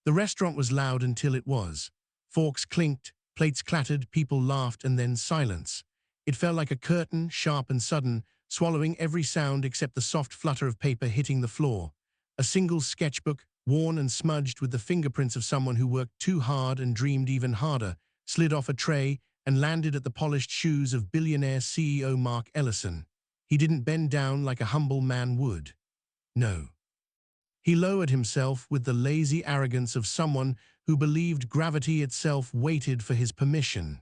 The restaurant was loud until it was. Forks clinked, plates clattered, people laughed, and then silence. It fell like a curtain, sharp and sudden, swallowing every sound except the soft flutter of paper hitting the floor. A single sketchbook, worn and smudged with the fingerprints of someone who worked too hard and dreamed even harder, slid off a tray and landed at the polished shoes of billionaire CEO Mark Ellison. He didn't bend down like a humble man would. No. He lowered himself with the lazy arrogance of someone who believed gravity itself waited for his permission.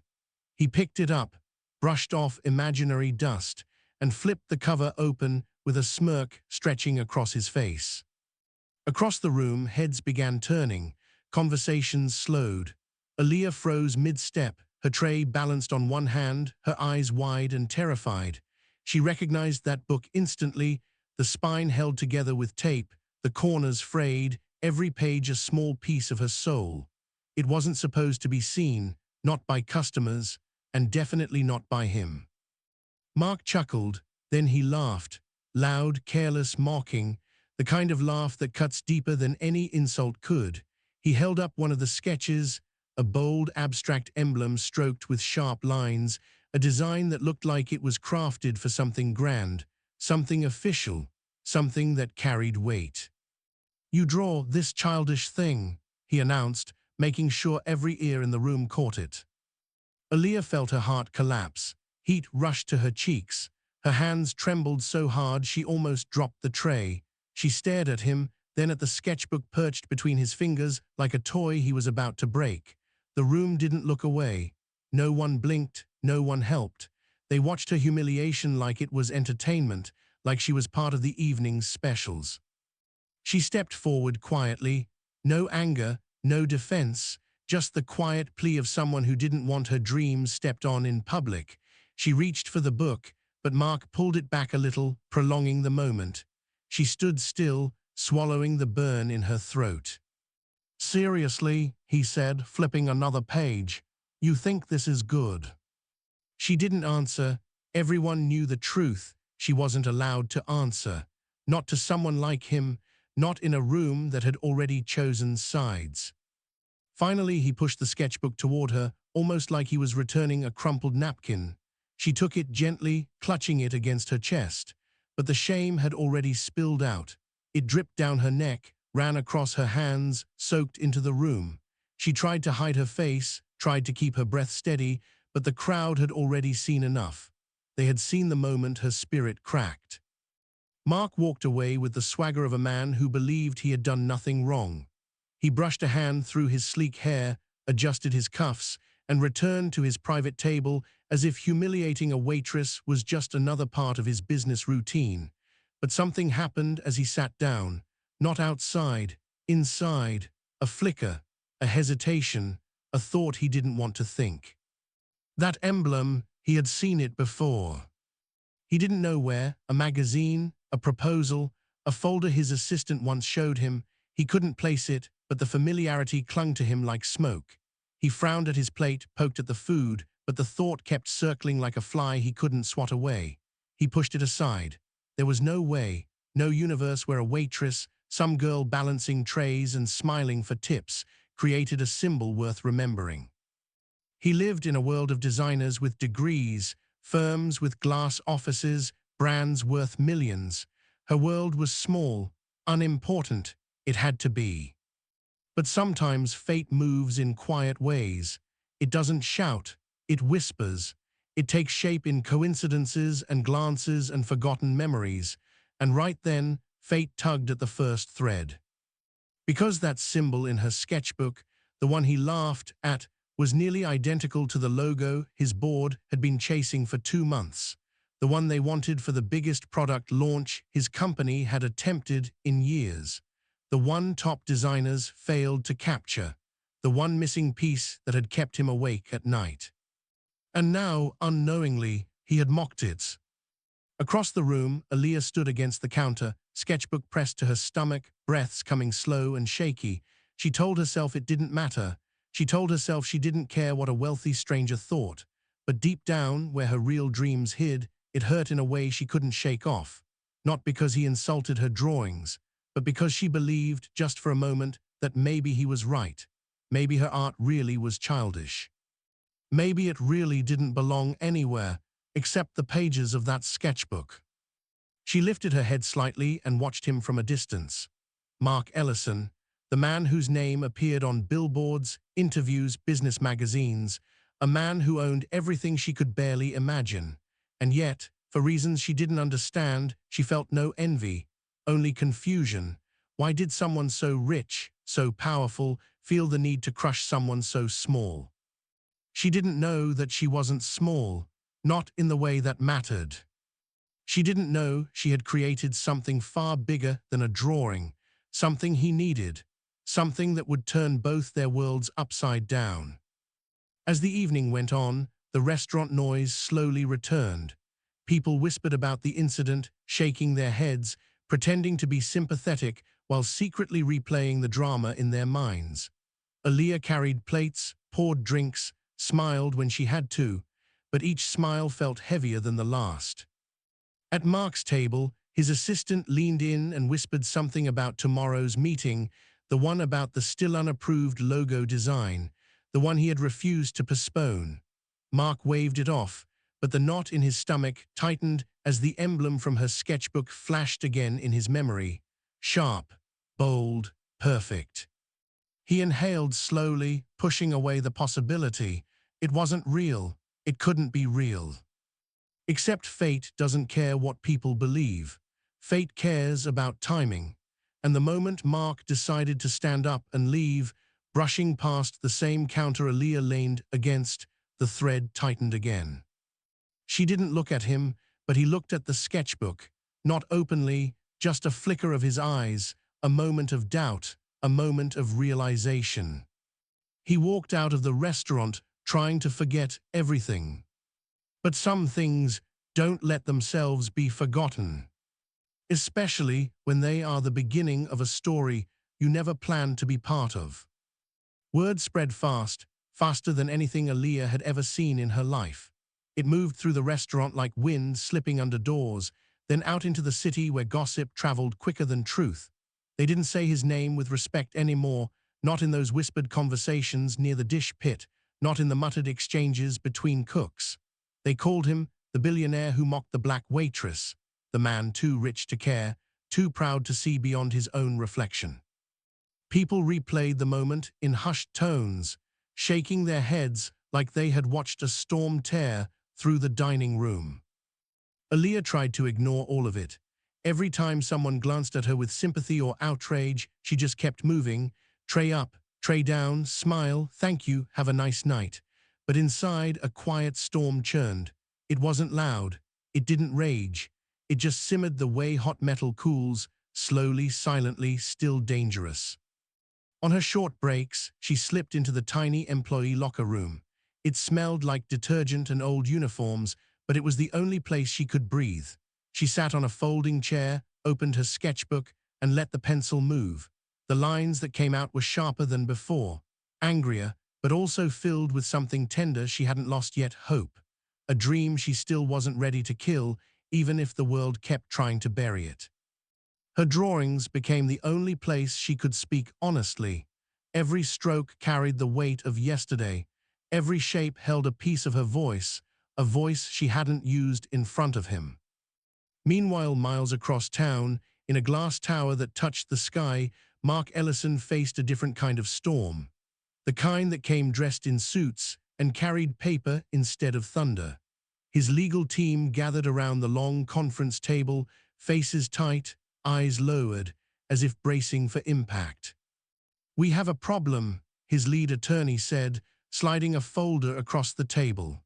He picked it up, brushed off imaginary dust, and flipped the cover open with a smirk stretching across his face. Across the room, heads began turning, conversations slowed. Aaliyah froze mid-step, her tray balanced on one hand, her eyes wide and terrified. She recognized that book instantly, the spine held together with tape, the corners frayed, every page a small piece of her soul. It wasn't supposed to be seen, not by customers, and definitely not by him. Mark chuckled, then he laughed, loud, careless, mocking, the kind of laugh that cuts deeper than any insult could. He held up one of the sketches, a bold, abstract emblem stroked with sharp lines, a design that looked like it was crafted for something grand, something official, something that carried weight. "You draw this childish thing," he announced, making sure every ear in the room caught it. Aaliyah felt her heart collapse. Heat rushed to her cheeks. Her hands trembled so hard she almost dropped the tray. She stared at him, then at the sketchbook perched between his fingers like a toy he was about to break. The room didn't look away. No one blinked, no one helped. They watched her humiliation like it was entertainment, like she was part of the evening's specials. She stepped forward quietly, no anger, no defense, just the quiet plea of someone who didn't want her dreams stepped on in public. She reached for the book, but Mark pulled it back a little, prolonging the moment. She stood still, swallowing the burn in her throat. "Seriously," he said, flipping another page, "you think this is good?" She didn't answer. Everyone knew the truth. She wasn't allowed to answer. Not to someone like him, not in a room that had already chosen sides. Finally, he pushed the sketchbook toward her, almost like he was returning a crumpled napkin. She took it gently, clutching it against her chest. But the shame had already spilled out. It dripped down her neck, ran across her hands, soaked into the room. She tried to hide her face, tried to keep her breath steady, but the crowd had already seen enough. They had seen the moment her spirit cracked. Mark walked away with the swagger of a man who believed he had done nothing wrong. He brushed a hand through his sleek hair, adjusted his cuffs, and returned to his private table as if humiliating a waitress was just another part of his business routine. But something happened as he sat down. Not outside, inside, a flicker, a hesitation, a thought he didn't want to think. That emblem, he had seen it before. He didn't know where, a magazine, a proposal, a folder his assistant once showed him. He couldn't place it, but the familiarity clung to him like smoke. He frowned at his plate, poked at the food, but the thought kept circling like a fly he couldn't swat away. He pushed it aside. There was no way, no universe where a waitress, some girl balancing trays and smiling for tips, created a symbol worth remembering. He lived in a world of designers with degrees, firms with glass offices, brands worth millions. Her world was small, unimportant. It had to be. But sometimes fate moves in quiet ways. It doesn't shout, it whispers. It takes shape in coincidences and glances and forgotten memories. And right then, fate tugged at the first thread. Because that symbol in her sketchbook, the one he laughed at, was nearly identical to the logo his board had been chasing for 2 months. The one they wanted for the biggest product launch his company had attempted in years. The one top designers failed to capture. The one missing piece that had kept him awake at night. And now, unknowingly, he had mocked it. Across the room, Aaliyah stood against the counter, sketchbook pressed to her stomach, breaths coming slow and shaky. She told herself it didn't matter. She told herself she didn't care what a wealthy stranger thought. But deep down, where her real dreams hid, it hurt in a way she couldn't shake off. Not because he insulted her drawings, but because she believed, just for a moment, that maybe he was right. Maybe her art really was childish. Maybe it really didn't belong anywhere except the pages of that sketchbook. She lifted her head slightly and watched him from a distance. Mark Ellison, the man whose name appeared on billboards, interviews, business magazines, a man who owned everything she could barely imagine. And yet, for reasons she didn't understand, she felt no envy, only confusion. Why did someone so rich, so powerful, feel the need to crush someone so small? She didn't know that she wasn't small, not in the way that mattered. She didn't know she had created something far bigger than a drawing, something he needed, something that would turn both their worlds upside down. As the evening went on, the restaurant noise slowly returned. People whispered about the incident, shaking their heads, pretending to be sympathetic while secretly replaying the drama in their minds. Aaliyah carried plates, poured drinks, smiled when she had to, but each smile felt heavier than the last. At Mark's table, his assistant leaned in and whispered something about tomorrow's meeting, the one about the still unapproved logo design, the one he had refused to postpone. Mark waved it off, but the knot in his stomach tightened as the emblem from her sketchbook flashed again in his memory. Sharp, bold, perfect. He inhaled slowly, pushing away the possibility. It wasn't real. It couldn't be real. Except fate doesn't care what people believe. Fate cares about timing. And the moment Mark decided to stand up and leave, brushing past the same counter Aaliyah leaned against, the thread tightened again. She didn't look at him, but he looked at the sketchbook, not openly, just a flicker of his eyes, a moment of doubt, a moment of realization. He walked out of the restaurant, trying to forget everything. But some things don't let themselves be forgotten, especially when they are the beginning of a story you never planned to be part of. Word spread fast, faster than anything Aaliyah had ever seen in her life. It moved through the restaurant like wind slipping under doors, then out into the city where gossip traveled quicker than truth. They didn't say his name with respect anymore, not in those whispered conversations near the dish pit, not in the muttered exchanges between cooks. They called him the billionaire who mocked the black waitress, the man too rich to care, too proud to see beyond his own reflection. People replayed the moment in hushed tones, shaking their heads like they had watched a storm tear through the dining room. Aaliyah tried to ignore all of it. Every time someone glanced at her with sympathy or outrage, she just kept moving, tray up, tray down, smile, thank you, have a nice night. But inside, a quiet storm churned. It wasn't loud. It didn't rage. It just simmered the way hot metal cools, slowly, silently, still dangerous. On her short breaks, she slipped into the tiny employee locker room. It smelled like detergent and old uniforms, but it was the only place she could breathe. She sat on a folding chair, opened her sketchbook, and let the pencil move. The lines that came out were sharper than before, angrier, but also filled with something tender she hadn't lost yet, hope. A dream she still wasn't ready to kill, even if the world kept trying to bury it. Her drawings became the only place she could speak honestly. Every stroke carried the weight of yesterday. Every shape held a piece of her voice, a voice she hadn't used in front of him. Meanwhile, miles across town, in a glass tower that touched the sky, Mark Ellison faced a different kind of storm. The kind that came dressed in suits and carried paper instead of thunder. His legal team gathered around the long conference table, faces tight, eyes lowered, as if bracing for impact. "We have a problem," his lead attorney said, sliding a folder across the table.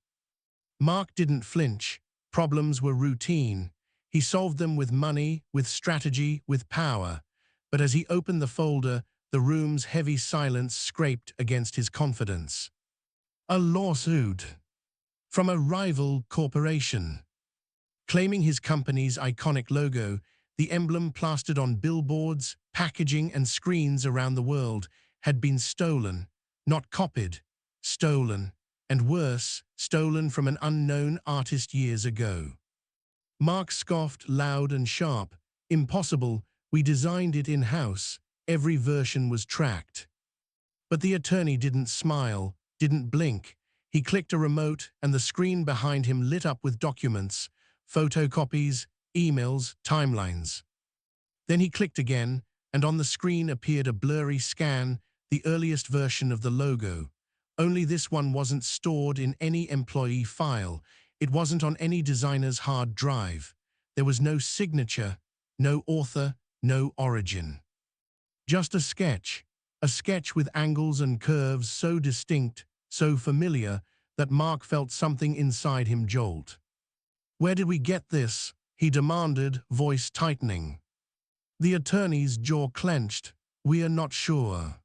Mark didn't flinch. Problems were routine. He solved them with money, with strategy, with power. But as he opened the folder, the room's heavy silence scraped against his confidence. A lawsuit from a rival corporation, claiming his company's iconic logo, the emblem plastered on billboards, packaging, and screens around the world, had been stolen, not copied, stolen, and worse, stolen from an unknown artist years ago. Mark scoffed loud and sharp. "Impossible, we designed it in-house. Every version was tracked. But the attorney didn't smile, didn't blink. He clicked a remote and the screen behind him lit up with documents, photocopies, emails, timelines. Then he clicked again, and on the screen appeared a blurry scan, the earliest version of the logo. Only this one wasn't stored in any employee file. It wasn't on any designer's hard drive. There was no signature, no author, no origin. Just a sketch with angles and curves so distinct, so familiar, that Mark felt something inside him jolt. "Where did we get this?" he demanded, voice tightening. The attorney's jaw clenched. "We are not sure."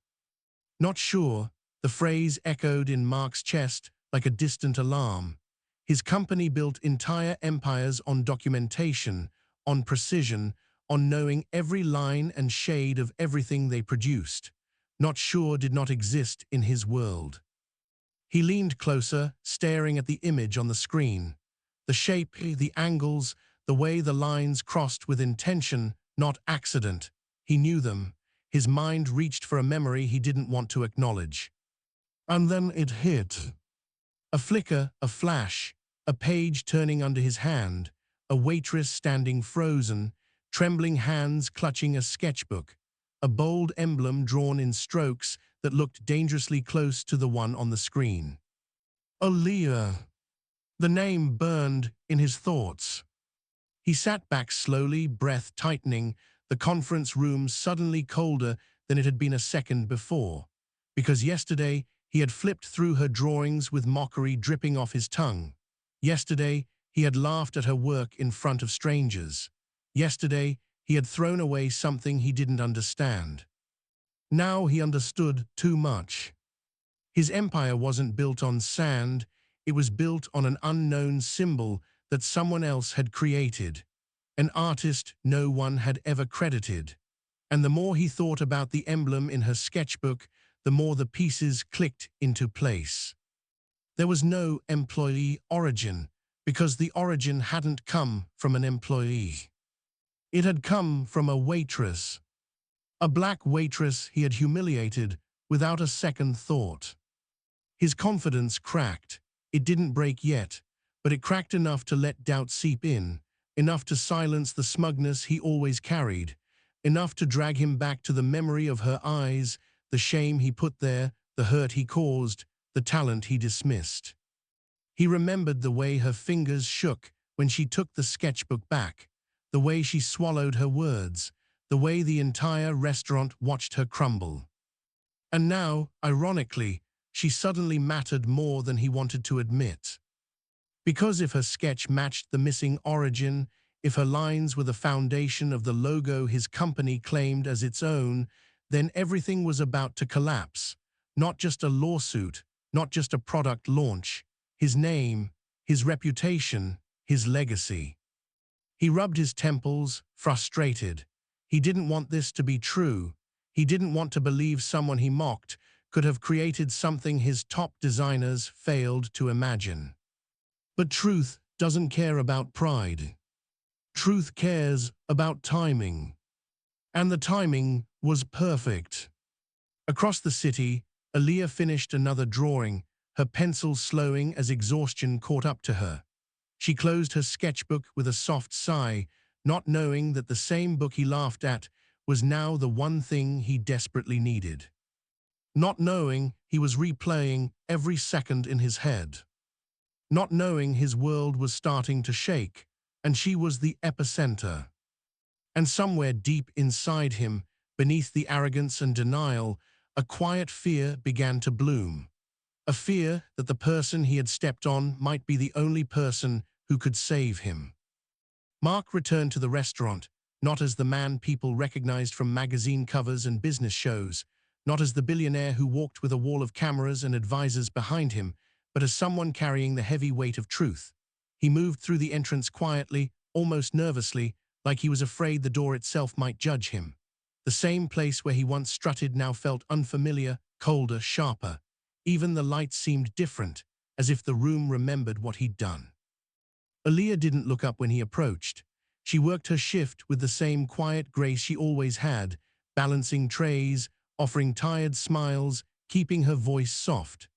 Not sure, the phrase echoed in Mark's chest like a distant alarm. His company built entire empires on documentation, on precision, on knowing every line and shade of everything they produced. Not sure did not exist in his world. He leaned closer, staring at the image on the screen. The shape, the angles, the way the lines crossed with intention, not accident. He knew them. His mind reached for a memory he didn't want to acknowledge. And then it hit. A flicker, a flash, a page turning under his hand, a waitress standing frozen, trembling hands clutching a sketchbook, a bold emblem drawn in strokes that looked dangerously close to the one on the screen. Aaliyah. The name burned in his thoughts. He sat back slowly, breath tightening, the conference room suddenly colder than it had been a second before. Because yesterday he had flipped through her drawings with mockery dripping off his tongue. Yesterday he had laughed at her work in front of strangers. Yesterday he had thrown away something he didn't understand. Now he understood too much. His empire wasn't built on sand, it was built on an unknown symbol that someone else had created, an artist no one had ever credited. And the more he thought about the emblem in her sketchbook, the more the pieces clicked into place. There was no employee origin, because the origin hadn't come from an employee. It had come from a waitress. A black waitress he had humiliated without a second thought. His confidence cracked. It didn't break yet, but it cracked enough to let doubt seep in, enough to silence the smugness he always carried, enough to drag him back to the memory of her eyes, the shame he put there, the hurt he caused, the talent he dismissed. He remembered the way her fingers shook when she took the sketchbook back, the way she swallowed her words, the way the entire restaurant watched her crumble. And now, ironically, she suddenly mattered more than he wanted to admit. Because if her sketch matched the missing origin, if her lines were the foundation of the logo his company claimed as its own, then everything was about to collapse. Not just a lawsuit, not just a product launch. His name, his reputation, his legacy. He rubbed his temples, frustrated. He didn't want this to be true. He didn't want to believe someone he mocked could have created something his top designers failed to imagine. But truth doesn't care about pride. Truth cares about timing. And the timing was perfect. Across the city, Aaliyah finished another drawing, her pencil slowing as exhaustion caught up to her. She closed her sketchbook with a soft sigh, not knowing that the same book he laughed at was now the one thing he desperately needed. Not knowing he was replaying every second in his head. Not knowing his world was starting to shake, and she was the epicenter. And somewhere deep inside him, beneath the arrogance and denial, a quiet fear began to bloom. A fear that the person he had stepped on might be the only person who could save him. Mark returned to the restaurant, not as the man people recognized from magazine covers and business shows, not as the billionaire who walked with a wall of cameras and advisors behind him, but as someone carrying the heavy weight of truth. He moved through the entrance quietly, almost nervously, like he was afraid the door itself might judge him. The same place where he once strutted now felt unfamiliar, colder, sharper. Even the lights seemed different, as if the room remembered what he'd done. Aaliyah didn't look up when he approached. She worked her shift with the same quiet grace she always had, balancing trays, offering tired smiles, keeping her voice soft.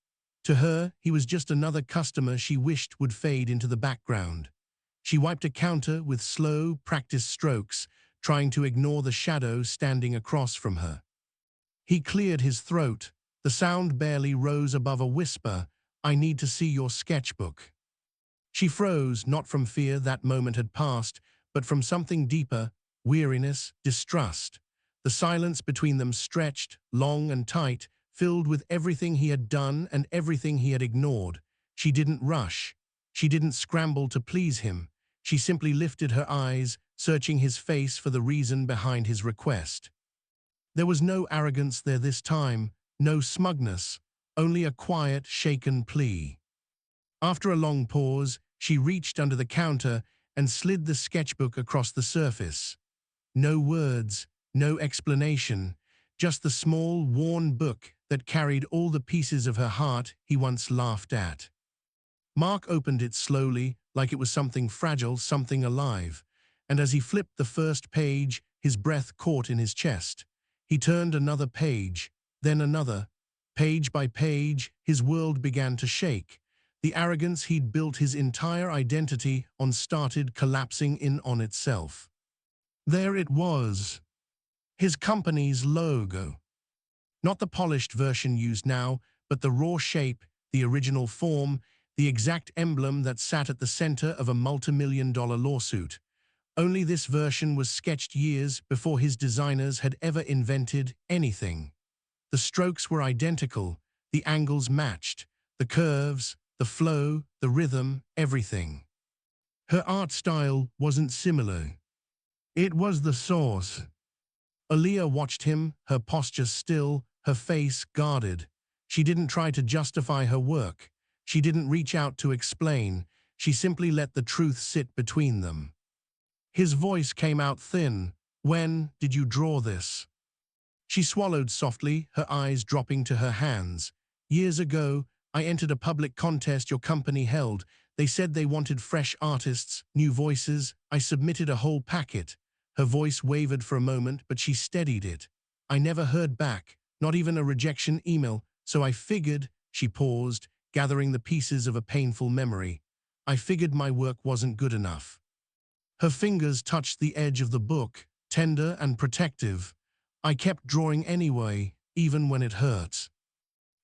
To her, he was just another customer she wished would fade into the background. She wiped a counter with slow, practiced strokes, trying to ignore the shadow standing across from her. He cleared his throat. The sound barely rose above a whisper, "I need to see your sketchbook." She froze, not from fear that moment had passed, but from something deeper, weariness, distrust. The silence between them stretched, long and tight, filled with everything he had done and everything he had ignored. She didn't rush. She didn't scramble to please him. She simply lifted her eyes, searching his face for the reason behind his request. There was no arrogance there this time, no smugness, only a quiet, shaken plea. After a long pause, she reached under the counter and slid the sketchbook across the surface. No words, no explanation, just the small, worn book that carried all the pieces of her heart he once laughed at. Mark opened it slowly, like it was something fragile, something alive, and as he flipped the first page, his breath caught in his chest. He turned another page, then another. Page by page, his world began to shake. The arrogance he'd built his entire identity on started collapsing in on itself. There it was, his company's logo. Not the polished version used now, but the raw shape, the original form, the exact emblem that sat at the center of a multi-million-dollar lawsuit. Only this version was sketched years before his designers had ever invented anything. The strokes were identical, the angles matched, the curves, the flow, the rhythm, everything. Her art style wasn't similar. It was the source. Aaliyah watched him, her posture still, her face guarded. She didn't try to justify her work. She didn't reach out to explain. She simply let the truth sit between them. His voice came out thin. "When did you draw this?" She swallowed softly, her eyes dropping to her hands. "Years ago, I entered a public contest your company held. They said they wanted fresh artists, new voices. I submitted a whole packet." Her voice wavered for a moment, but she steadied it. "I never heard back, not even a rejection email, so I figured," she paused, gathering the pieces of a painful memory. "I figured my work wasn't good enough." Her fingers touched the edge of the book, tender and protective. "I kept drawing anyway, even when it hurt."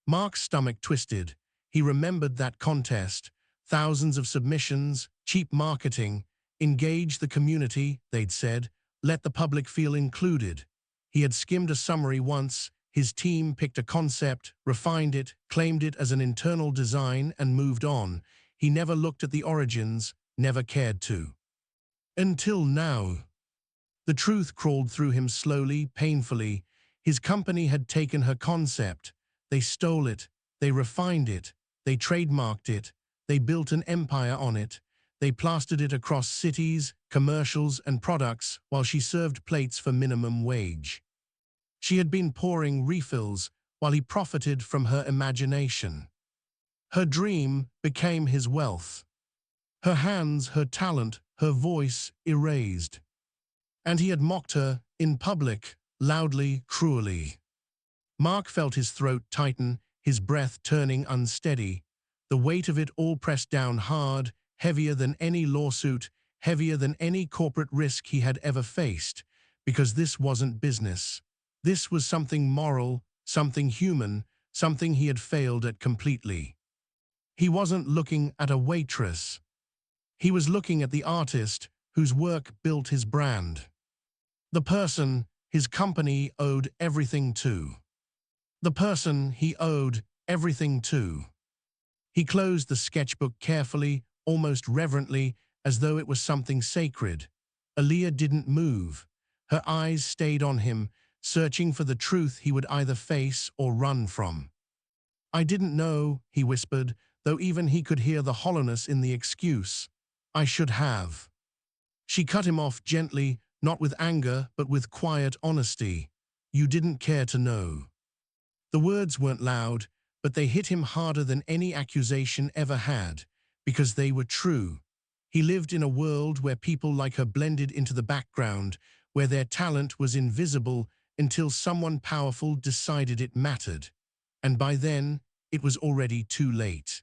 Mark's stomach twisted. He remembered that contest. Thousands of submissions, cheap marketing. Engage the community, they'd said. Let the public feel included. He had skimmed a summary once. His team picked a concept, refined it, claimed it as an internal design, and moved on. He never looked at the origins, never cared to. Until now. The truth crawled through him slowly, painfully. His company had taken her concept. They stole it. They refined it. They trademarked it. They built an empire on it. They plastered it across cities, commercials, and products while she served plates for minimum wage. She had been pouring refills while he profited from her imagination. Her dream became his wealth. Her hands, her talent, her voice erased. And he had mocked her, in public, loudly, cruelly. Mark felt his throat tighten, his breath turning unsteady. The weight of it all pressed down hard, heavier than any lawsuit, heavier than any corporate risk he had ever faced. Because this wasn't business. This was something moral, something human, something he had failed at completely. He wasn't looking at a waitress. He was looking at the artist whose work built his brand. The person his company owed everything to. The person he owed everything to. He closed the sketchbook carefully, almost reverently, as though it was something sacred. Aaliyah didn't move. Her eyes stayed on him, searching for the truth he would either face or run from. "I didn't know," he whispered, though even he could hear the hollowness in the excuse. "I should have." She cut him off gently, not with anger, but with quiet honesty. "You didn't care to know." The words weren't loud, but they hit him harder than any accusation ever had, because they were true. He lived in a world where people like her blended into the background, where their talent was invisible until someone powerful decided it mattered. And by then, it was already too late.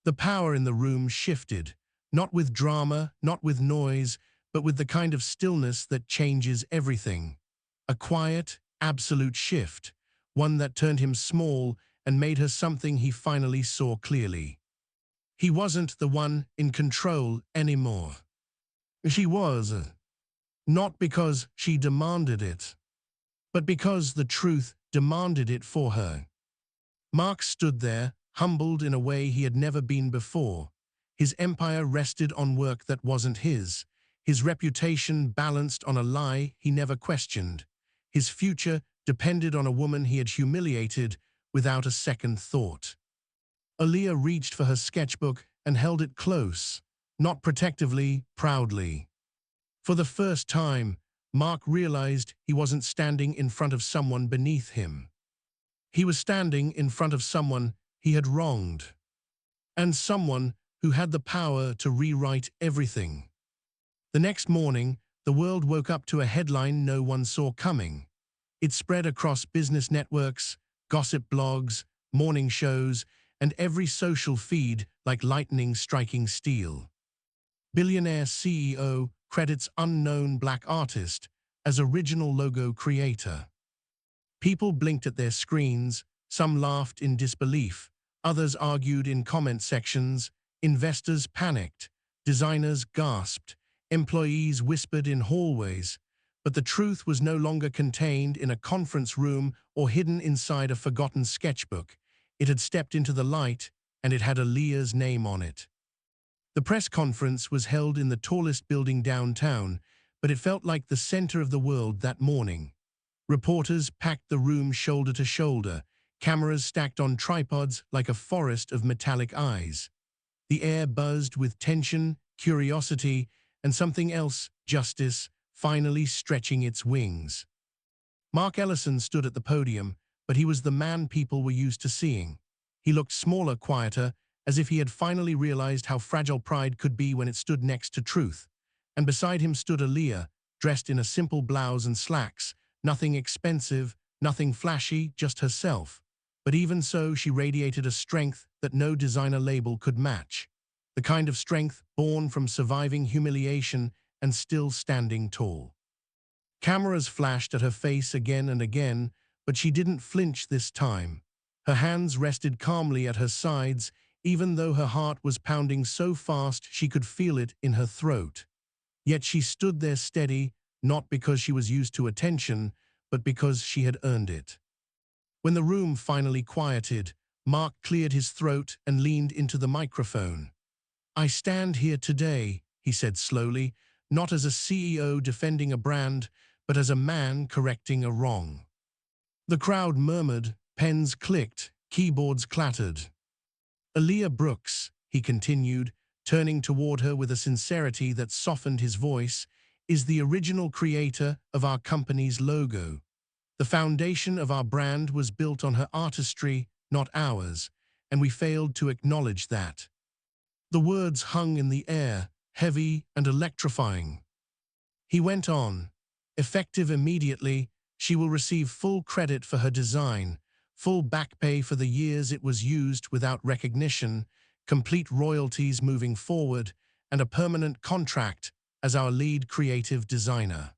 The power in the room shifted, not with drama, not with noise, but with the kind of stillness that changes everything. A quiet, absolute shift, one that turned him small and made her something he finally saw clearly. He wasn't the one in control anymore. She was, not because she demanded it, but because the truth demanded it for her. Mark stood there, humbled in a way he had never been before. His empire rested on work that wasn't his reputation balanced on a lie he never questioned. His future depended on a woman he had humiliated without a second thought. Aaliyah reached for her sketchbook and held it close, not protectively, proudly. For the first time, Mark realized he wasn't standing in front of someone beneath him. He was standing in front of someone he had wronged, and someone who had the power to rewrite everything. The next morning, the world woke up to a headline no one saw coming. It spread across business networks, gossip blogs, morning shows, and every social feed like lightning striking steel. Billionaire CEO credits unknown black artist as original logo creator. People blinked at their screens, some laughed in disbelief, others argued in comment sections, investors panicked, designers gasped, employees whispered in hallways, but the truth was no longer contained in a conference room or hidden inside a forgotten sketchbook. It had stepped into the light, and it had Aaliyah's name on it. The press conference was held in the tallest building downtown, but it felt like the center of the world that morning. Reporters packed the room shoulder to shoulder, cameras stacked on tripods like a forest of metallic eyes. The air buzzed with tension, curiosity, and something else, justice, finally stretching its wings. Mark Ellison stood at the podium, but he was the man people were used to seeing. He looked smaller, quieter, as if he had finally realized how fragile pride could be when it stood next to truth. And beside him stood Aaliyah, dressed in a simple blouse and slacks, nothing expensive, nothing flashy, just herself. But even so, she radiated a strength that no designer label could match. The kind of strength born from surviving humiliation and still standing tall. Cameras flashed at her face again and again, but she didn't flinch this time. Her hands rested calmly at her sides, even though her heart was pounding so fast she could feel it in her throat. Yet she stood there steady, not because she was used to attention, but because she had earned it. When the room finally quieted, Mark cleared his throat and leaned into the microphone. "I stand here today," he said slowly, "not as a CEO defending a brand, but as a man correcting a wrong." The crowd murmured, pens clicked, keyboards clattered. "Aaliyah Brooks," he continued, turning toward her with a sincerity that softened his voice, "is the original creator of our company's logo. The foundation of our brand was built on her artistry, not ours, and we failed to acknowledge that." The words hung in the air, heavy and electrifying. He went on, "Effective immediately, she will receive full credit for her design, full back pay for the years it was used without recognition, complete royalties moving forward, and a permanent contract as our lead creative designer."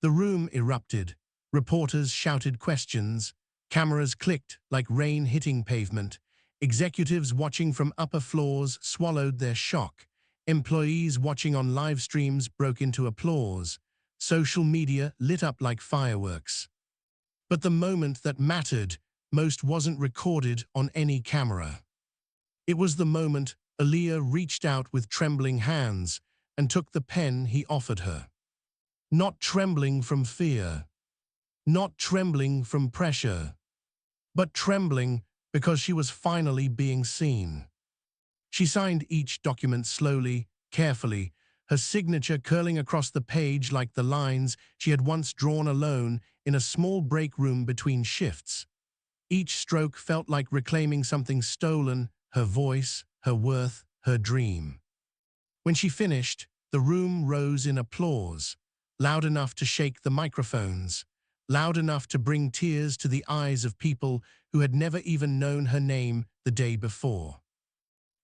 The room erupted. Reporters shouted questions. Cameras clicked like rain hitting pavement. Executives watching from upper floors swallowed their shock. Employees watching on live streams broke into applause. Social media lit up like fireworks. But the moment that mattered most wasn't recorded on any camera. It was the moment Aaliyah reached out with trembling hands and took the pen he offered her. Not trembling from fear, not trembling from pressure, but trembling because she was finally being seen. She signed each document slowly, carefully, her signature curling across the page like the lines she had once drawn alone in a small break room between shifts. Each stroke felt like reclaiming something stolen, her voice, her worth, her dream. When she finished, the room rose in applause, loud enough to shake the microphones, loud enough to bring tears to the eyes of people who had never even known her name the day before.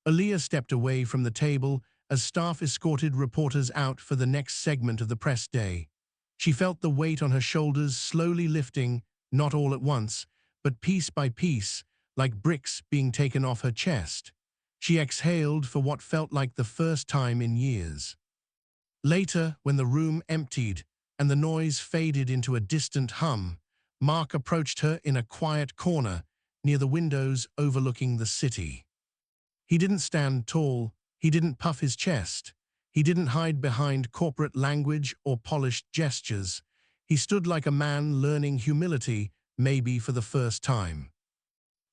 Aaliyah stepped away from the table as staff escorted reporters out for the next segment of the press day. She felt the weight on her shoulders slowly lifting, not all at once, but piece by piece, like bricks being taken off her chest. She exhaled for what felt like the first time in years. Later, when the room emptied and the noise faded into a distant hum, Mark approached her in a quiet corner near the windows overlooking the city. He didn't stand tall, he didn't puff his chest, he didn't hide behind corporate language or polished gestures. He stood like a man learning humility, maybe for the first time.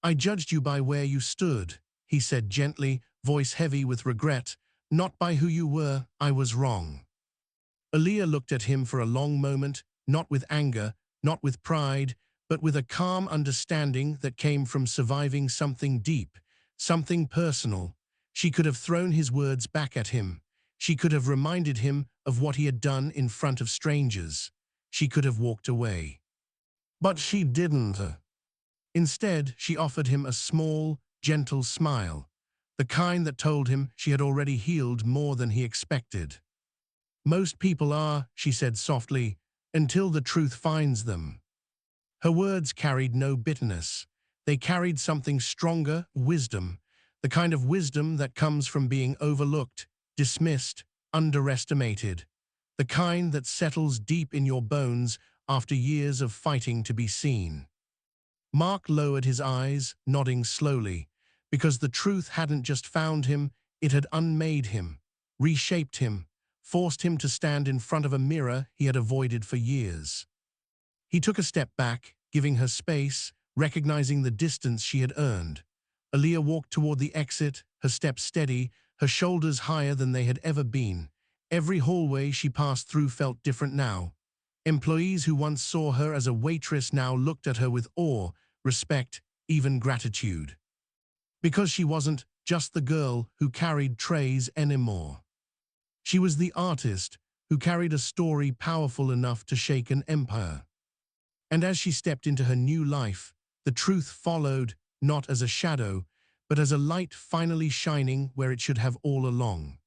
"I judged you by where you stood," he said gently, voice heavy with regret. "Not by who you were. I was wrong." Aaliyah looked at him for a long moment, not with anger, not with pride, but with a calm understanding that came from surviving something deep, something personal. She could have thrown his words back at him. She could have reminded him of what he had done in front of strangers. She could have walked away. But she didn't. Instead, she offered him a small, gentle smile, the kind that told him she had already healed more than he expected. "Most people are," she said softly, "until the truth finds them." Her words carried no bitterness. They carried something stronger, wisdom, the kind of wisdom that comes from being overlooked, dismissed, underestimated, the kind that settles deep in your bones after years of fighting to be seen. Mark lowered his eyes, nodding slowly, because the truth hadn't just found him, it had unmade him, reshaped him, forced him to stand in front of a mirror he had avoided for years. He took a step back, giving her space, recognizing the distance she had earned. Aaliyah walked toward the exit, her steps steady, her shoulders higher than they had ever been. Every hallway she passed through felt different now. Employees who once saw her as a waitress now looked at her with awe, respect, even gratitude. Because she wasn't just the girl who carried trays anymore. She was the artist who carried a story powerful enough to shake an empire. And as she stepped into her new life, the truth followed, not as a shadow, but as a light finally shining where it should have all along.